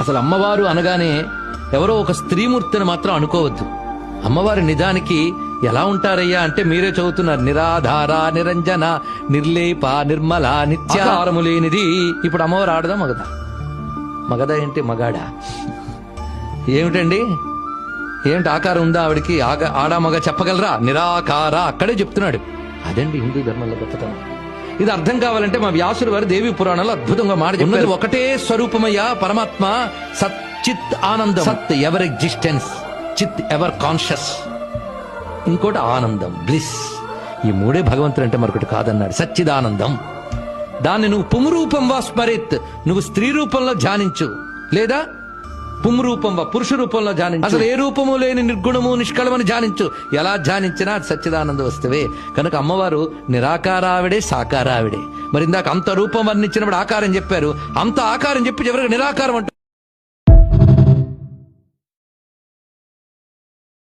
అసలు అమ్మవారు అనగానే ఎవరో ఒక స్త్రీమూర్తిని మాత్రం అనుకోవద్దు. అమ్మవారి నిజానికి ఎలా ఉంటారయ్యా అంటే మీరే చదువుతున్నారు. నిరాధార నిరంజన నిర్లేప నిర్మల నిత్యాహారము లేనిది. ఇప్పుడు అమ్మవారు ఆడదా మగదా? మగదా ఏంటి మగాడా? ఏమిటండి, ఏమిటి ఆకారం ఉందా ఆవిడికి? ఆడా మగ చెప్పగలరా? నిరాకార అక్కడే చెప్తున్నాడు. అదండి హిందూ ధర్మంలో గొప్పతనం. ఇది అర్థం కావాలంటే మా వ్యాసుడు వారు దేవి పురాణంలో అద్భుతంగా మాట చెప్పారు. ఒకటే స్వరూపమయ్యా పరమాత్మ. సత్ చిత్ ఆనందం. సత్ ఎవర్ ఎగ్జిస్టెన్స్, చిత్ ఎవర్ కాన్షియస్, ఇంకోటి ఆనందం బ్లిస్. ఈ మూడే భగవంతుడు అంటే మరొకటి కాదన్నాడు. సచ్చిదానందం. దాన్ని నువ్వు పుంరూపం వా స్మరిత్, నువ్వు స్త్రీ రూపంలో ధ్యానించు, లేదా పుంరూపం వా పురుష రూపంలో ధ్యానించు. అసలు ఏ రూపము లేని నిర్గుణము నిష్కళమని ధ్యానించు. ఎలా ధ్యానించినా సచ్చిదానంద వస్తువే. కనుక అమ్మవారు నిరాకారావిడే, సాకారావిడే. మరి ఇందాక అంత రూపం వర్ణించినప్పుడు ఆకారం చెప్పారు, అంత ఆకారం చెప్పి ఎవరికి నిరాకారం అంటారు.